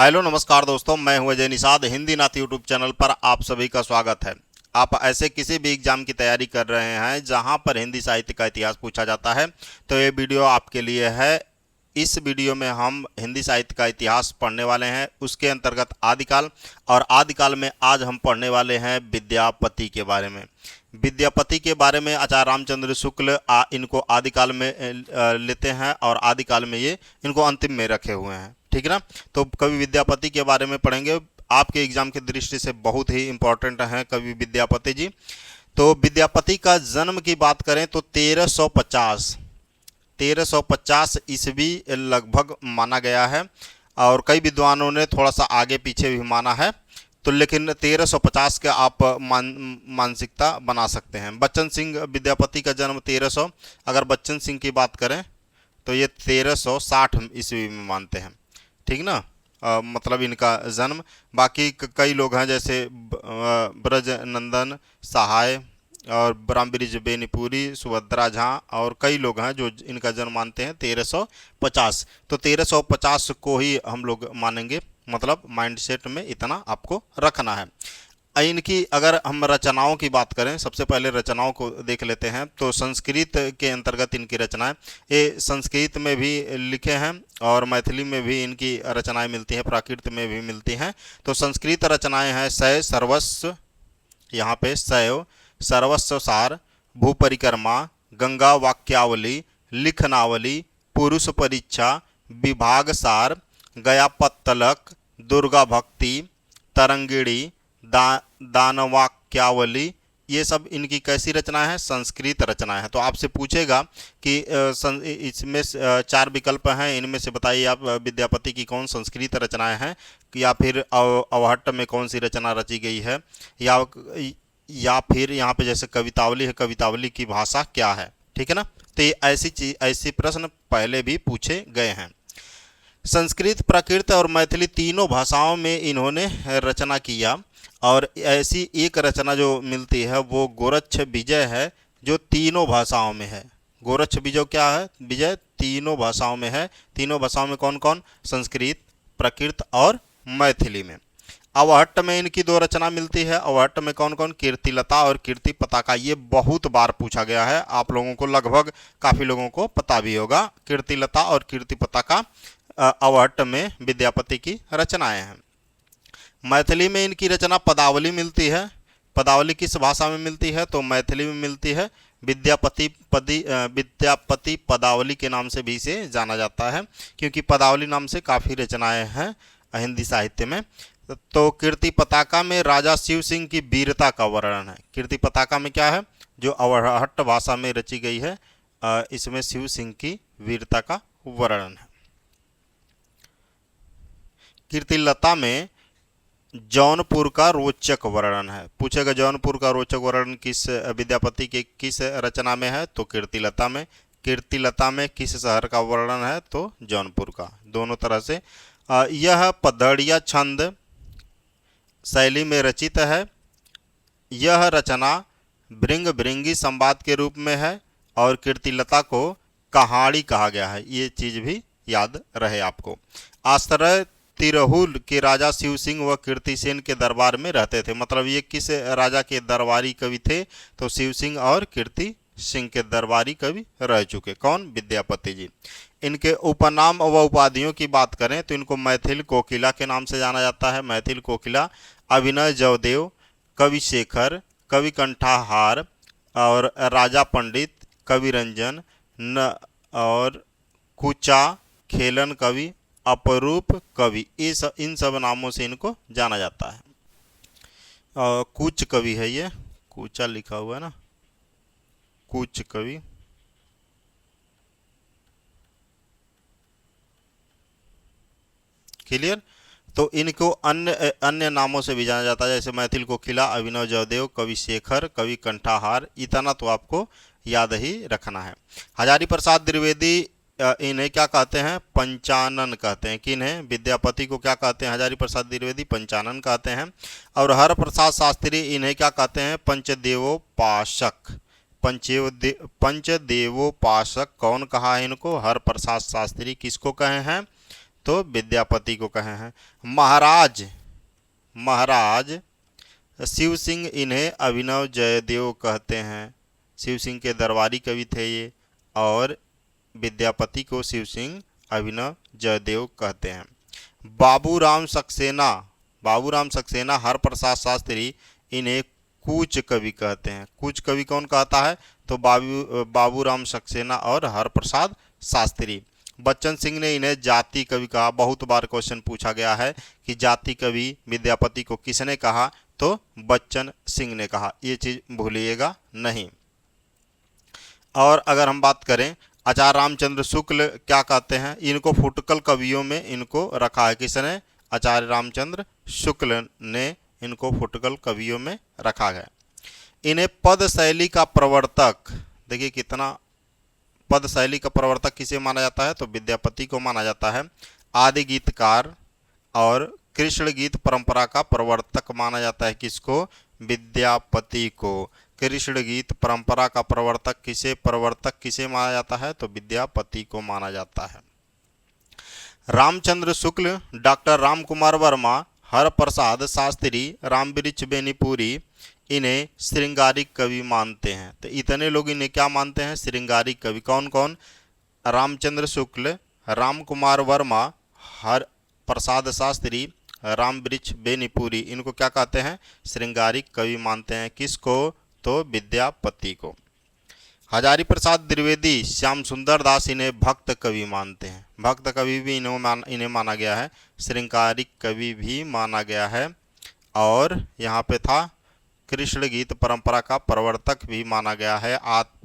Hello नमस्कार दोस्तों, मैं हूं अजय निषाद। हिंदी नाथ यूट्यूब चैनल पर आप सभी का स्वागत है। आप ऐसे किसी भी एग्जाम की तैयारी कर रहे हैं जहां पर हिंदी साहित्य का इतिहास पूछा जाता है तो ये वीडियो आपके लिए है। इस वीडियो में हम हिंदी साहित्य का इतिहास पढ़ने वाले हैं, उसके अंतर्गत आदिकाल, और आदिकाल में आज हम पढ़ने वाले हैं विद्यापति के बारे में। विद्यापति के बारे में आचार्य रामचंद्र शुक्ल इनको आदिकाल में लेते हैं और आदिकाल में ये इनको अंतिम में रखे हुए हैं, ठीक है ना। तो कवि विद्यापति के बारे में पढ़ेंगे, आपके एग्जाम की दृष्टि से बहुत ही इंपॉर्टेंट हैं कवि विद्यापति जी। तो विद्यापति का जन्म की बात करें तो 1350 ईस्वी लगभग माना गया है, और कई विद्वानों ने थोड़ा सा आगे पीछे भी माना है। तो लेकिन 1350 का आप मानसिकता बना सकते हैं। बच्चन सिंह विद्यापति का जन्म 1300, अगर बच्चन सिंह की बात करें तो ये 1360 ईस्वी में मानते हैं, ठीक ना। मतलब इनका जन्म, बाकी कई लोग हैं जैसे ब्रज नंदन सहाय और ब्रह्मबृज बेनीपुरी, सुभद्रा झा और कई लोग हैं जो इनका जन्म मानते हैं 1350। तो 1350 को ही हम लोग मानेंगे, मतलब माइंडसेट में इतना आपको रखना है। इनकी अगर हम रचनाओं की बात करें, सबसे पहले रचनाओं को देख लेते हैं। तो संस्कृत के अंतर्गत इनकी रचनाएं, ये संस्कृत में भी लिखे हैं और मैथिली में भी इनकी रचनाएं मिलती हैं, प्राकृत में भी मिलती हैं। तो संस्कृत रचनाएं हैं शय सर्वस्व, यहाँ पे शैव, सर्वस्व सार, भूपरिक्रमा, गंगा वाक्यावली, लिखनावली, पुरुष परीक्षा, विभाग सार, गयापत्तलक, दुर्गा भक्ति, तरंगिणी, दानवाक्यावली, ये सब इनकी कैसी रचना है? संस्कृत रचना है। तो आपसे पूछेगा कि इसमें 4 विकल्प हैं, इनमें से बताइए आप विद्यापति की कौन संस्कृत रचनाएं हैं, या फिर अवहट्ट में कौन सी रचना रची गई है, या फिर यहाँ पे जैसे कवितावली है, कवितावली की भाषा क्या है, ठीक है ना। तो ये ऐसी प्रश्न पहले भी पूछे गए हैं। संस्कृत, प्राकृत और मैथिली तीनों भाषाओं में इन्होंने रचना किया, और ऐसी एक रचना जो मिलती है वो गोरक्ष विजय है, जो तीनों भाषाओं में है। गोरक्ष विजय क्या है? विजय तीनों भाषाओं में है। तीनों भाषाओं में कौन कौन? संस्कृत, प्राकृत और मैथिली में। अवहट्ट में इनकी 2 रचना मिलती है। अवहट्ट में कौन कौन? कीर्तिलता और कीर्ति पताका। ये बहुत बार पूछा गया है, आप लोगों को लगभग काफ़ी लोगों को पता भी होगा। कीर्तिलता और कीर्ति पताका अवहट्ट में विद्यापति की रचनाएं हैं। मैथिली में इनकी रचना पदावली मिलती है। पदावली किस भाषा में मिलती है? तो मैथिली में मिलती है। विद्यापति पदावली के नाम से भी इसे जाना जाता है, क्योंकि पदावली नाम से काफ़ी रचनाएं हैं हिंदी साहित्य में। तो कीर्ति पताका में राजा शिव सिंह की वीरता का वर्णन है। कीर्ति पताका में क्या है? जो अवहट्ट भाषा में रची गई है, इसमें शिव सिंह की वीरता का वर्णन है। कीर्तिलता में जौनपुर का रोचक वर्णन है। पूछेगा जौनपुर का रोचक वर्णन किस विद्यापति के किस रचना में है? तो कीर्तिलता में। कीर्तिलता में किस शहर का वर्णन है? तो जौनपुर का। दोनों तरह से यह पद्धड़िया छंद शैली में रचित है। यह रचना भृंग भृंगी संवाद के रूप में है, और कीर्तिलता को कहानी कहा गया है। ये चीज भी याद रहे आपको। आश्रय तिरहुल के राजा शिव सिंह व कीर्तिसेन के दरबार में रहते थे। मतलब ये किस राजा के दरबारी कवि थे? तो शिव सिंह और कीर्ति सिंह के दरबारी कवि रह चुके। कौन? विद्यापति जी। इनके उपनाम व उपाधियों की बात करें तो इनको मैथिल कोकिला के नाम से जाना जाता है। मैथिल कोकिला, अभिनय जयदेव, कवि शेखर, कवि कंठाहार और राजा पंडित, कवि रंजन न और कुचा, खेलन कवि, अपरूप कवि, इन सब नामों से इनको जाना जाता है। कूच कवि है ये, कूचा लिखा हुआ है ना, कूच कवि। क्लियर? तो इनको अन्य नामों से भी जाना जाता है, जैसे मैथिल कोकिला, अभिनव जयदेव, कवि शेखर, कवि कंठाहार। इतना तो आपको याद ही रखना है। हजारी प्रसाद द्विवेदी इन्हें क्या कहते हैं? पंचानन कहते हैं। किन्हें? विद्यापति को क्या कहते हैं? हजारी प्रसाद द्विवेदी पंचानन कहते हैं। और हर प्रसाद शास्त्री इन्हें क्या कहते हैं? पंचदेवोपासक। पंचदेवोपासक कौन कहा है इनको? हर प्रसाद शास्त्री। किसको कहे हैं? तो विद्यापति को कहे हैं। महाराज, महाराज शिव सिंह इन्हें अभिनव जयदेव कहते हैं। शिव सिंह के दरबारी कवि थे ये, और विद्यापति को शिव सिंह अभिनव जयदेव कहते हैं। बाबूराम सक्सेना, बाबूराम सक्सेना, हरप्रसाद शास्त्री इन्हें कूच कवि कहते हैं। कूच कवि कौन कहता है? तो बाबूराम सक्सेना और हरप्रसाद शास्त्री। बच्चन सिंह ने इन्हें जाति कवि कहा। बहुत बार क्वेश्चन पूछा गया है कि जाति कवि विद्यापति को किसने कहा? तो बच्चन सिंह ने कहा, ये चीज भूलिएगा नहीं। और अगर हम बात करें आचार्य रामचंद्र शुक्ल क्या कहते हैं? इनको फुटकल कवियों में इनको रखा है। किसने? आचार्य रामचंद्र शुक्ल ने इनको फुटकल कवियों में रखा है। इन्हें पद शैली का प्रवर्तक, देखिए कितना, पद शैली का प्रवर्तक किसे माना जाता है? तो विद्यापति को माना जाता है। आदि गीतकार और कृष्ण गीत परंपरा का प्रवर्तक माना जाता है। किसको? विद्यापति को। कृष्ण गीत परंपरा का प्रवर्तक किसे माना जाता है? तो विद्यापति को माना जाता है। रामचंद्र शुक्ल, डॉक्टर राम कुमार वर्मा, हरप्रसाद शास्त्री, रामवृक्ष बेनीपुरी इन्हें श्रृंगारिक कवि मानते हैं। तो इतने लोग इन्हें क्या मानते हैं? श्रृंगारिक कवि। कौन कौन? रामचंद्र शुक्ल, राम कुमार वर्मा, हरप्रसाद शास्त्री, रामवृक्ष बेनीपुरी, इनको क्या कहते हैं? श्रृंगारिक कवि मानते हैं। किसको? तो विद्यापति को। हजारी प्रसाद द्विवेदी, श्याम सुंदर दास इन्हें भक्त कवि मानते हैं। भक्त कवि भी इन्हें माना गया है, श्रृंगारिक कवि भी माना गया है। और यहाँ पे था कृष्ण गीत परंपरा का प्रवर्तक भी माना गया है,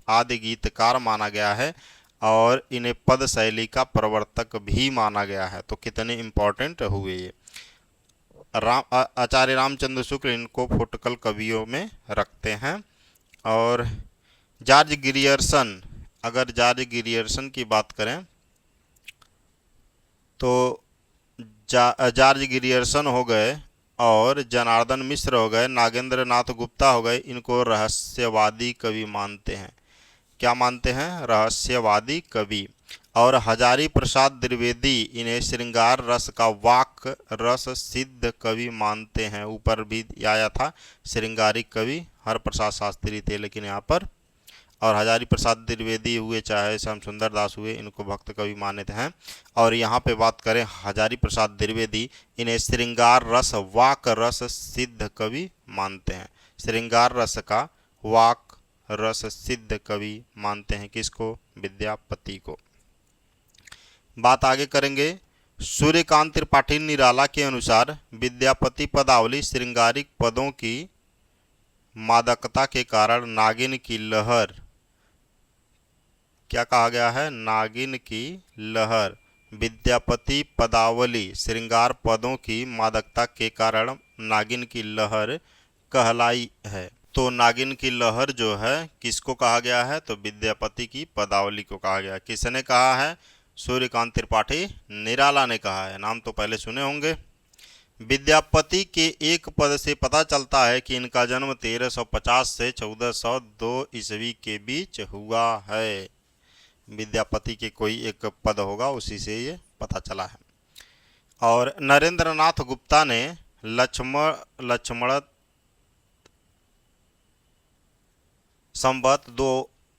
आदि गीतकार माना गया है, और इन्हें पद शैली का प्रवर्तक भी माना गया है। तो कितने इंपॉर्टेंट हुए ये। आचार्य रामचंद्र शुक्ल इनको फुटकल कवियों में रखते हैं। और जॉर्ज ग्रियर्सन, अगर जॉर्ज ग्रियर्सन की बात करें तो जॉर्ज ग्रियर्सन हो गए, और जनार्दन मिश्र हो गए, नागेंद्र नाथ गुप्ता हो गए, इनको रहस्यवादी कवि मानते हैं। क्या मानते हैं? रहस्यवादी कवि। और हजारी प्रसाद द्विवेदी इन्हें श्रृंगार रस का वाक रस सिद्ध कवि मानते हैं। ऊपर भी आया था श्रृंगारिक कवि हरप्रसाद शास्त्री थे, लेकिन यहाँ पर, और हजारी प्रसाद द्विवेदी हुए चाहे श्याम सुंदर दास हुए, इनको भक्त कवि मानते हैं। और यहाँ पे बात करें हजारी प्रसाद द्विवेदी, इन्हें श्रृंगार रस वाक रस सिद्ध कवि मानते हैं। श्रृंगार रस का वाक रस सिद्ध कवि मानते हैं। किसको? विद्यापति को। बात आगे करेंगे। सूर्यकांत त्रिपाठी निराला के अनुसार विद्यापति पदावली श्रृंगारिक पदों की मादकता के कारण नागिन की लहर, क्या कहा गया है? नागिन की लहर। विद्यापति पदावली श्रृंगार पदों की मादकता के कारण नागिन की लहर कहलाई है। तो नागिन की लहर जो है किसको कहा गया है? तो विद्यापति की पदावली को कहा गया। किसने कहा है? सूर्यकांत त्रिपाठी निराला ने कहा है। नाम तो पहले सुने होंगे। विद्यापति के एक पद से पता चलता है कि इनका जन्म 1350 से 1402 ईस्वी के बीच हुआ है। विद्यापति के कोई एक पद होगा, उसी से ये पता चला है। और नरेंद्र नाथ गुप्ता ने लक्ष्मण संवत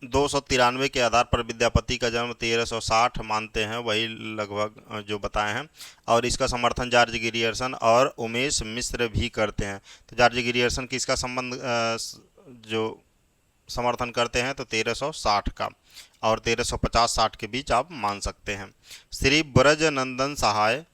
293 के आधार पर विद्यापति का जन्म 1360 मानते हैं, वही लगभग जो बताए हैं। और इसका समर्थन जॉर्ज ग्रियर्सन और उमेश मिश्र भी करते हैं। तो जॉर्ज ग्रियर्सन किसका संबंध जो समर्थन करते हैं? तो 1360 का, और 1350-60 के बीच आप मान सकते हैं। श्री ब्रज नंदन सहाय,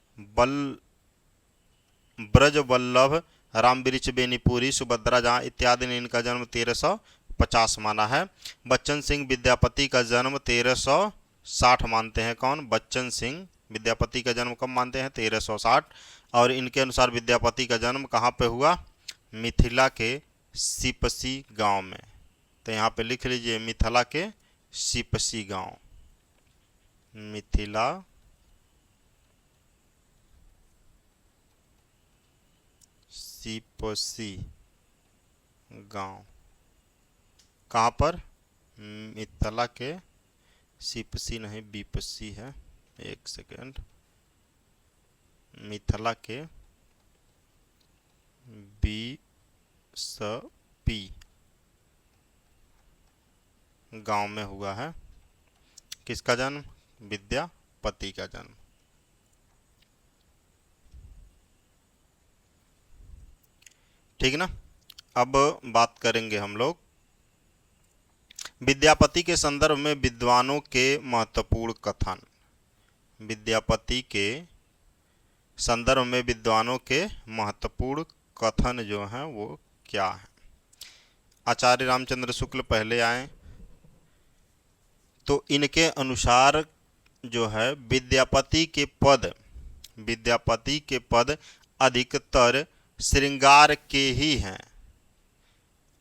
ब्रज वल्लभ, रामवृक्ष बेनीपुरी, सुभद्रा जहाँ इत्यादि ने इनका जन्म 1350 माना है। बच्चन सिंह विद्यापति का जन्म 1360 मानते हैं। कौन? बच्चन सिंह विद्यापति का जन्म कब मानते हैं? 1360। और इनके अनुसार विद्यापति का जन्म कहाँ पे हुआ? मिथिला के सिपसी गांव में। तो यहाँ पे लिख लीजिए मिथिला के सिपसी गांव, मिथिला सिपसी गांव। कहाँ पर? मिथिला के सिपसी नहीं, बीपसी है। एक सेकेंड, मिथिला के बीसपी गांव में हुआ है किसका जन्म? विद्यापति का जन्म। ठीक ना। अब बात करेंगे हम लोग विद्यापति के संदर्भ में विद्वानों के महत्वपूर्ण कथन। विद्यापति के संदर्भ में विद्वानों के महत्वपूर्ण कथन जो हैं वो क्या है? आचार्य रामचंद्र शुक्ल पहले आए, तो इनके अनुसार जो है विद्यापति के पद अधिकतर श्रृंगार के ही हैं।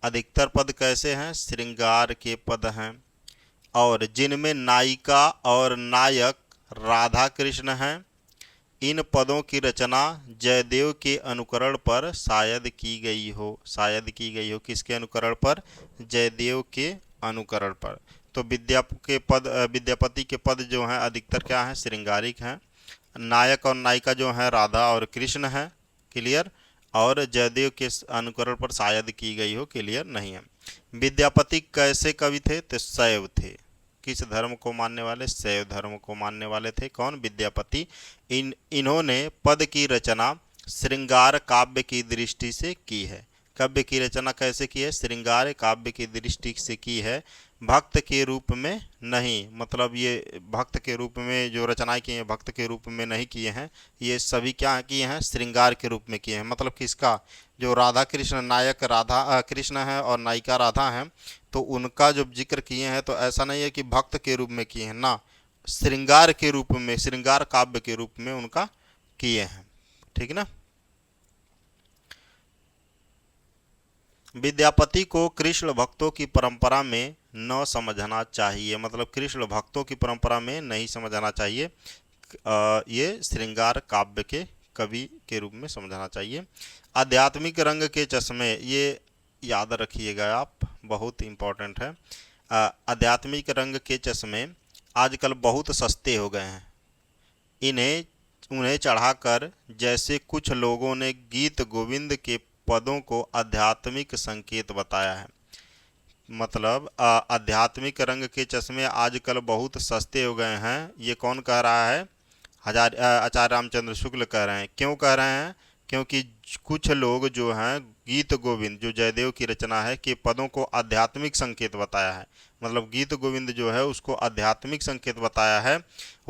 अधिकतर पद कैसे हैं? श्रृंगार के पद हैं, और जिनमें नायिका और नायक राधा कृष्ण हैं। इन पदों की रचना जयदेव के अनुकरण पर शायद की गई हो। किसके अनुकरण पर? जयदेव के अनुकरण पर। तो विद्यापति के पद जो हैं अधिकतर क्या हैं? श्रृंगारिक हैं। नायक और नायिका जो हैं राधा और कृष्ण हैं, क्लियर। और जयदेव के अनुकरण पर शायद की गई हो, क्लियर नहीं है। विद्यापति कैसे कवि थे? तो शैव थे। किस धर्म को मानने वाले? शैव धर्म को मानने वाले थे। कौन? विद्यापति। इन्होंने पद की रचना श्रृंगार काव्य की दृष्टि से की है। काव्य की रचना कैसे की है? श्रृंगार काव्य की दृष्टि से की है, भक्त के रूप में नहीं। मतलब ये भक्त के रूप में जो रचनाएं की हैं भक्त के रूप में नहीं किए हैं, ये सभी क्या किए हैं? श्रृंगार के रूप में किए हैं। मतलब किसका? जो राधा कृष्ण, नायक राधा कृष्ण है और नायिका राधा हैं, तो उनका जो जिक्र किए हैं तो ऐसा नहीं है कि भक्त के रूप में किए हैं ना, श्रृंगार के रूप में, श्रृंगार काव्य के रूप में उनका किए हैं। ठीक ना। विद्यापति को कृष्ण भक्तों की परंपरा में न समझना चाहिए। मतलब कृष्ण भक्तों की परंपरा में नहीं समझना चाहिए, ये श्रृंगार काव्य के कवि के रूप में समझना चाहिए। आध्यात्मिक रंग के चश्मे, ये याद रखिएगा आप, बहुत इम्पोर्टेंट है। आध्यात्मिक रंग के चश्मे आजकल बहुत सस्ते हो गए हैं। उन्हें चढ़ाकर जैसे कुछ लोगों ने गीत गोविंद के पदों को आध्यात्मिक संकेत बताया है। मतलब आध्यात्मिक रंग के चश्मे आजकल बहुत सस्ते हो गए हैं। ये कौन कह रहा है? आचार्य रामचंद्र शुक्ल कह रहे हैं। क्यों कह रहे हैं? क्योंकि कुछ लोग जो हैं गीत गोविंद जो जयदेव की रचना है के पदों को आध्यात्मिक संकेत बताया है। मतलब गीत गोविंद जो है उसको आध्यात्मिक संकेत बताया है।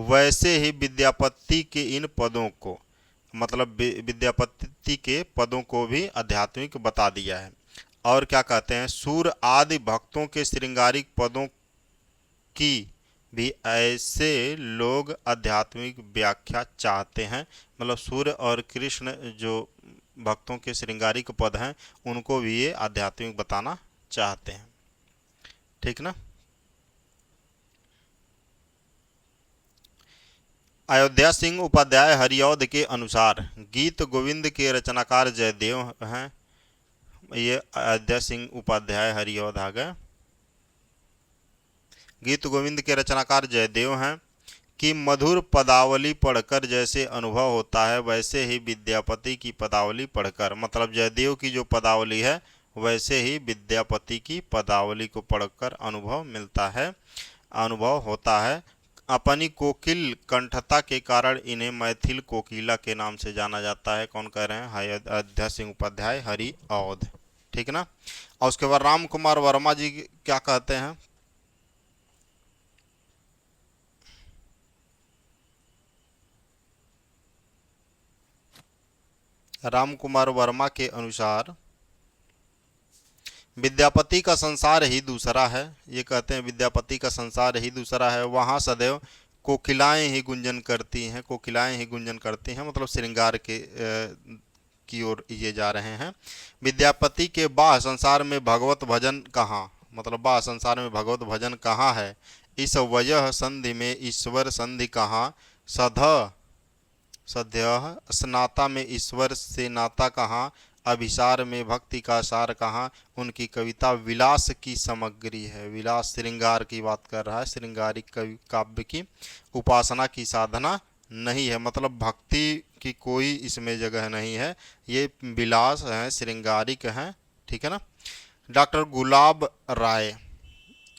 वैसे ही विद्यापति के इन पदों को, मतलब विद्यापति के पदों को भी आध्यात्मिक बता दिया है। और क्या कहते हैं? सूर आदि भक्तों के श्रृंगारिक पदों की भी ऐसे लोग आध्यात्मिक व्याख्या चाहते हैं। मतलब सूर्य और कृष्ण जो भक्तों के श्रृंगारिक पद हैं उनको भी ये आध्यात्मिक बताना चाहते हैं। ठीक ना। अयोध्या सिंह उपाध्याय हरिऔध के अनुसार गीत गोविंद के रचनाकार जयदेव हैं। ये अयोध्या सिंह उपाध्याय हरिऔध आ गए। गीत गोविंद के रचनाकार जयदेव हैं कि मधुर पदावली पढ़कर जैसे अनुभव होता है वैसे ही विद्यापति की पदावली पढ़कर, मतलब जयदेव की जो पदावली है वैसे ही विद्यापति की पदावली को पढ़कर अनुभव मिलता है, अनुभव होता है। अपनी कोकिल कंठता के कारण इन्हें मैथिल कोकिला के नाम से जाना जाता है। कौन कह रहे हैं? अयोध्या सिंह उपाध्याय हरिऔध। ठीक ना। और उसके बाद राम कुमार वर्मा जी क्या कहते हैं? राम कुमार वर्मा के अनुसार विद्यापति का संसार ही दूसरा है। ये कहते हैं विद्यापति का संसार ही दूसरा है, वहाँ सदैव कोकिलाएं ही गुंजन करती हैं, कोकिलाएं ही गुंजन करती हैं। मतलब श्रृंगार के की ओर ये जा रहे हैं। विद्यापति के बाह्य संसार में भगवत भजन कहाँ? मतलब बाह्य संसार में भगवत भजन कहाँ है? इस वजह संधि में ईश्वर संधि कहाँ? सद्य स्नाता में ईश्वर से नाता कहाँ? अभिसार में भक्ति का सार कहाँ? उनकी कविता विलास की सामग्री है। विलास श्रृंगार की बात कर रहा है, श्रृंगारिक काव्य की उपासना की साधना नहीं है, मतलब भक्ति की कोई इसमें जगह नहीं है, ये विलास हैं, श्रृंगारिक हैं, ठीक है ना। डॉक्टर गुलाब राय,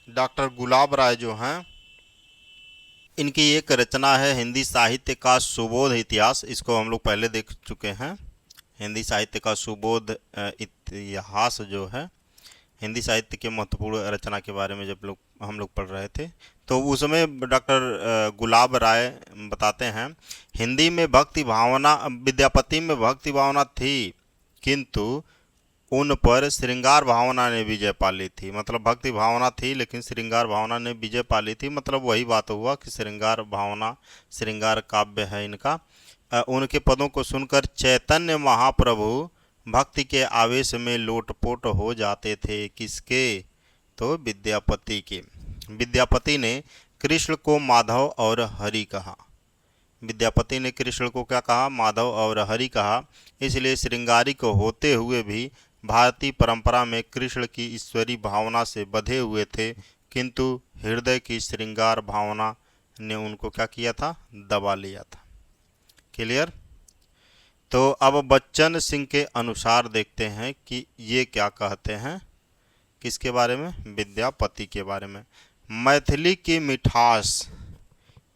डॉक्टर गुलाब राय जो हैं, इनकी एक रचना है हिंदी साहित्य का सुबोध इतिहास, इसको हम लोग पहले देख चुके हैं। हिंदी साहित्य का सुबोध इतिहास जो है, हिंदी साहित्य के महत्वपूर्ण रचना के बारे में जब हम लोग पढ़ रहे थे, तो उसमें डॉक्टर गुलाब राय बताते हैं, हिंदी में भक्ति भावना, विद्यापति में भक्ति भावना थी, किंतु उन पर श्रृंगार भावना ने विजय पा ली थी। मतलब भक्ति भावना थी लेकिन श्रृंगार भावना ने विजय पा ली थी, मतलब वही बात हुआ कि श्रृंगार भावना, श्रृंगार काव्य है इनका। उनके पदों को सुनकर चैतन्य महाप्रभु भक्ति के आवेश में लोटपोट हो जाते थे। किसके? तो विद्यापति के। विद्यापति ने कृष्ण को माधव और हरि कहा। विद्यापति ने कृष्ण को क्या कहा? माधव और हरि कहा। इसलिए श्रृंगारिक होते हुए भी भारतीय परंपरा में कृष्ण की ईश्वरी भावना से बंधे हुए थे, किंतु हृदय की श्रृंगार भावना ने उनको क्या किया था? दबा लिया था। क्लियर? तो अब बच्चन सिंह के अनुसार देखते हैं कि ये क्या कहते हैं, किसके बारे में? विद्यापति के बारे में। मैथिली की मिठास,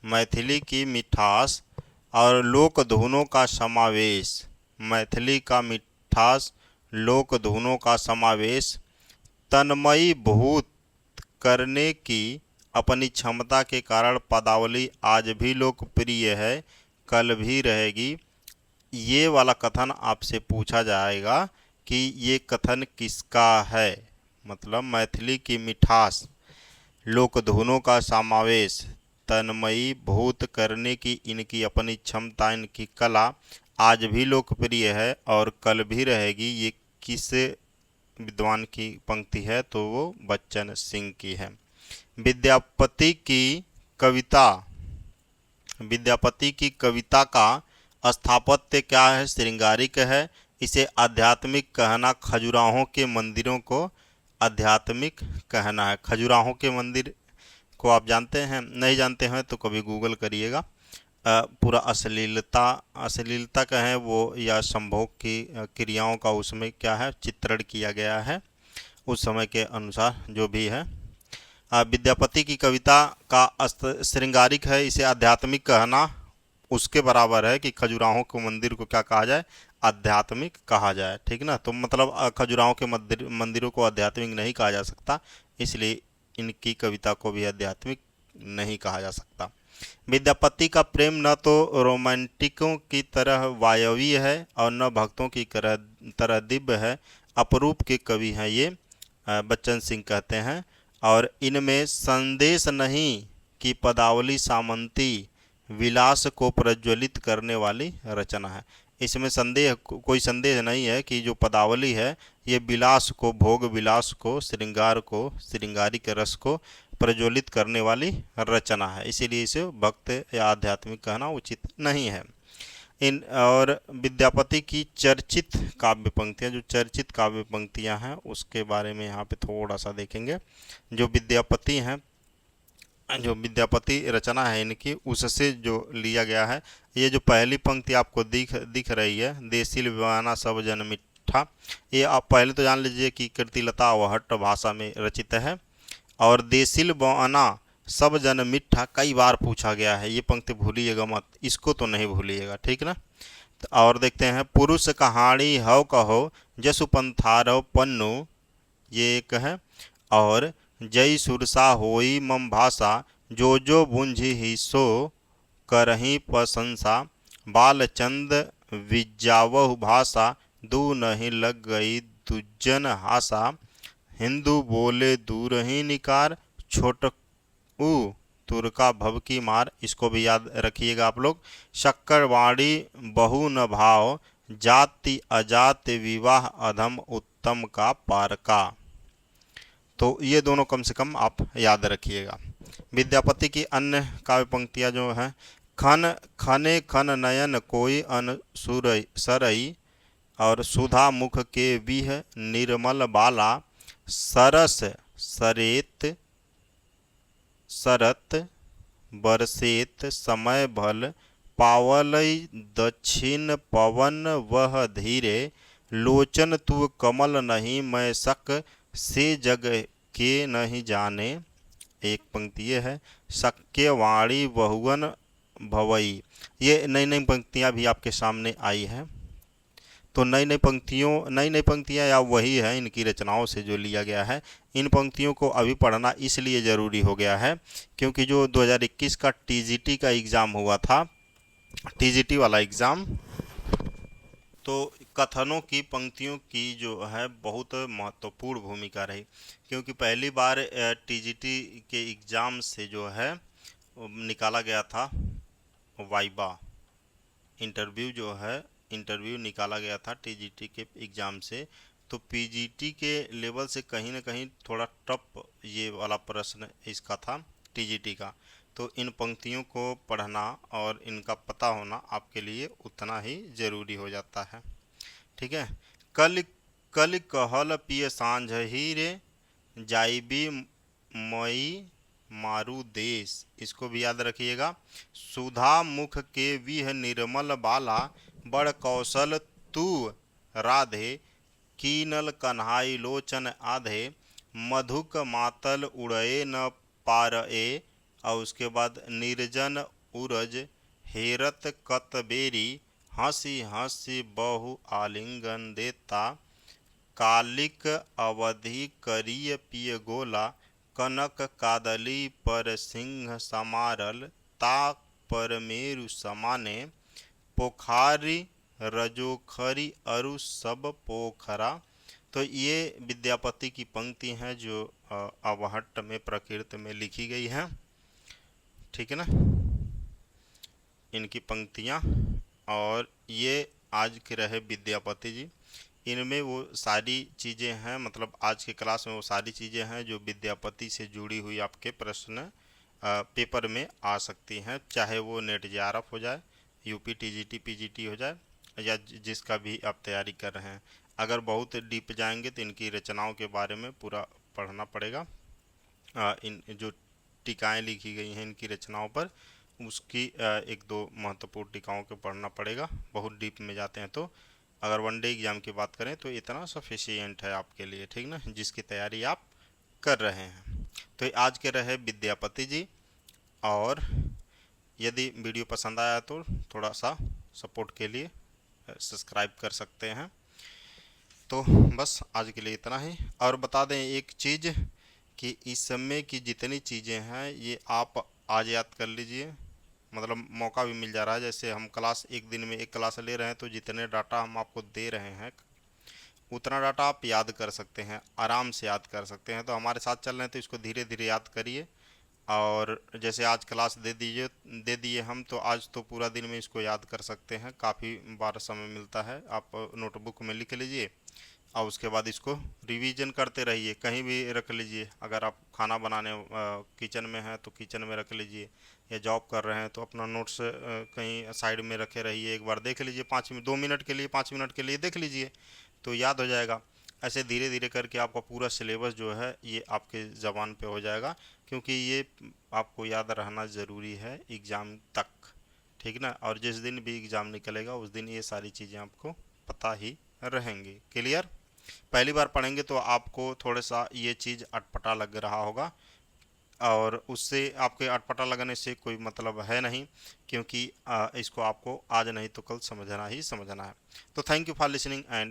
मैथिली की मिठास और लोक धुनों का समावेश, मैथिली का मिठास, लोक धुनों का समावेश, तन्मयी भूत करने की अपनी क्षमता के कारण पदावली आज भी लोकप्रिय है, कल भी रहेगी। ये वाला कथन आपसे पूछा जाएगा कि ये कथन किसका है। मतलब मैथिली की मिठास, लोक धुनों का समावेश, तन्मयी भूत करने की इनकी अपनी क्षमता, इनकी कला आज भी लोकप्रिय है और कल भी रहेगी। ये किस विद्वान की पंक्ति है? तो वो बच्चन सिंह की है। विद्यापति की कविता, विद्यापति की कविता का स्थापत्य क्या है? श्रृंगारिक है। इसे आध्यात्मिक कहना, खजुराहों के मंदिरों को आध्यात्मिक कहना है। खजुराहों के मंदिर को आप जानते हैं? नहीं जानते हैं तो कभी गूगल करिएगा। पूरा अश्लीलता कहें वो या संभोग की क्रियाओं का उसमें क्या है? चित्रण किया गया है उस समय के अनुसार जो भी है। विद्यापति की कविता का श्रृंगारिक है, इसे आध्यात्मिक कहना उसके बराबर है कि खजुराहों के मंदिर को क्या कहा जाए? आध्यात्मिक कहा जाए। ठीक ना? तो मतलब खजुराहों के मंदिरों को आध्यात्मिक नहीं कहा जा सकता, इसलिए इनकी कविता को भी आध्यात्मिक नहीं कहा जा सकता। विद्यापति का प्रेम न तो रोमांटिकों की तरह वायवीय है और न भक्तों की तरह दिव्य है। अपरूप के कवि हैं ये, बच्चन सिंह कहते हैं। और इनमें संदेश नहीं कि पदावली सामंती विलास को प्रज्वलित करने वाली रचना है। इसमें कोई संदेह नहीं है कि जो पदावली है ये विलास को, भोग विलास को, श्रृंगार को, श्रृंगारिक रस को प्रज्वलित करने वाली रचना है, इसीलिए इसे भक्त या आध्यात्मिक कहना उचित नहीं है। और विद्यापति की चर्चित काव्य पंक्तियाँ, जो चर्चित काव्य पंक्तियाँ हैं उसके बारे में यहाँ पे थोड़ा सा देखेंगे। जो विद्यापति हैं, जो विद्यापति रचना है इनकी, उससे जो लिया गया है, ये जो पहली पंक्ति आपको दिख रही है, देसिल विवाना सब जन मिठा, ये आप पहले तो जान लीजिए कि कीर्तिलता वहट्ट भाषा में रचित है। और देसिल बआना सब जन मिठा कई बार पूछा गया है, ये पंक्ति भूलिएगा मत, इसको तो नहीं भूलिएगा, ठीक ना। और देखते हैं, पुरुष कहानी हव कहो जसु पंथारव पन्नु, ये एक है। और जय सुरसा होई मम भाषा जो जो बुंझी ही सो करही प्रशंसा, बालचंद विज्जावहु भाषा दू नहीं लग गई दुज्जन हासा, हिंदू बोले दूर ही निकार छोटू तुर्का भव की मार। इसको भी याद रखिएगा आप लोग। शक्करवाणी बहु न भाव जाति अजात विवाह अधम उत्तम का पार का। तो ये दोनों कम से कम आप याद रखिएगा। विद्यापति की अन्य काव्य पंक्तियाँ जो हैं, खन खने खन नयन कोई अन सरई, और सुधा मुख के विह निर्मल बाला, सरस सरेत सरत बरसेत समय भल पावलई दक्षिण पवन वह धीरे, लोचन तू कमल नहीं मैं सक, से जग के नहीं जाने। एक पंक्ति ये है, शक्य वाणी बहुवन भवई। ये नई नई पंक्तियाँ भी आपके सामने आई हैं। तो नई नई पंक्तियाँ या वही है इनकी रचनाओं से जो लिया गया है। इन पंक्तियों को अभी पढ़ना इसलिए ज़रूरी हो गया है क्योंकि जो 2021 का टीजीटी का एग्ज़ाम हुआ था, टीजीटी वाला एग्ज़ाम, तो कथनों की पंक्तियों की जो है बहुत महत्वपूर्ण भूमिका रही, क्योंकि पहली बार टीजीटी के एग्ज़ाम से जो है निकाला गया था वाइबा, इंटरव्यू निकाला गया था टीजीटी के एग्ज़ाम से। तो पीजीटी के लेवल से कहीं ना कहीं थोड़ा टफ ये वाला प्रश्न इसका था टीजीटी का। तो इन पंक्तियों को पढ़ना और इनका पता होना आपके लिए उतना ही ज़रूरी हो जाता है। ठीक है। कल कल कहल पिय सांझ ही रे, जाइबी मई मारू देश। इसको भी याद रखिएगा। सुधा मुख के विह निर्मल बाला, बड़ कौशल तू राधे, कीनल कन्हाई लोचन आधे, मधुक मातल उड़े न पारए। और उसके बाद निर्जन उरज हेरत कतबेरी, हंसी हंसी बहु आलिंगन देता, कालिक अवधि करिय पिय गोला, कनक कादली पर सिंह समारल, ताक पर मेरु समाने, पोखारी रजोखरी अरु सब पोखरा। तो ये विद्यापति की पंक्ति हैं जो अवहट्ट में प्रकृत में लिखी गई हैं। ठीक है ना, इनकी पंक्तियाँ। और ये आज के रहे विद्यापति जी। इनमें वो सारी चीज़ें हैं, मतलब आज के क्लास में वो सारी चीज़ें हैं जो विद्यापति से जुड़ी हुई आपके प्रश्न पेपर में आ सकती हैं, चाहे वो नेट जेआरएफ हो जाए, यूपी टीजीटी पीजीटी हो जाए, या जिसका भी आप तैयारी कर रहे हैं। अगर बहुत डीप जाएंगे तो इनकी रचनाओं के बारे में पूरा पढ़ना पड़ेगा। इन जो टीकाएँ लिखी गई हैं इनकी रचनाओं पर, उसकी एक दो महत्वपूर्ण टीकाओं को पढ़ना पड़ेगा। बहुत डीप में जाते हैं तो अगर वनडे एग्ज़ाम की बात करें तो इतना सफिशियंट है आपके लिए। ठीक ना, जिसकी तैयारी आप कर रहे हैं। तो आज के रहे विद्यापति जी। और यदि वीडियो पसंद आया तो थोड़ा सा सपोर्ट के लिए सब्सक्राइब कर सकते हैं। तो बस आज के लिए इतना ही। और बता दें एक चीज़ कि इस समय की जितनी चीज़ें हैं ये आप आज याद कर लीजिए, मतलब मौका भी मिल जा रहा है। जैसे हम क्लास एक दिन में एक क्लास ले रहे हैं तो जितने डाटा हम आपको दे रहे हैं उतना डाटा आप याद कर सकते हैं, आराम से याद कर सकते हैं। तो हमारे साथ चल रहे हैं तो इसको धीरे धीरे याद करिए। और जैसे आज क्लास दे दिए हम, तो आज तो पूरा दिन में इसको याद कर सकते हैं। काफ़ी बार समय मिलता है, आप नोटबुक में लिख लीजिए और उसके बाद इसको रिवीजन करते रहिए। कहीं भी रख लीजिए, अगर आप खाना बनाने किचन में हैं तो किचन में रख लीजिए, या जॉब कर रहे हैं तो अपना नोट्स कहीं साइड में रखे रहिए। एक बार देख लीजिए, 2 मिनट के लिए 5 मिनट के लिए देख लीजिए तो याद हो जाएगा। ऐसे धीरे धीरे करके आपका पूरा सिलेबस जो है ये आपके ज़बान पे हो जाएगा, क्योंकि ये आपको याद रहना ज़रूरी है एग्ज़ाम तक। ठीक ना, और जिस दिन भी एग्ज़ाम निकलेगा उस दिन ये सारी चीज़ें आपको पता ही रहेंगी। क्लियर? पहली बार पढ़ेंगे तो आपको थोड़ा सा ये चीज़ अटपटा लग रहा होगा, और उससे आपके अटपटा लगने से कोई मतलब है नहीं, क्योंकि इसको आपको आज नहीं तो कल समझना ही समझना है। तो thank you for listening and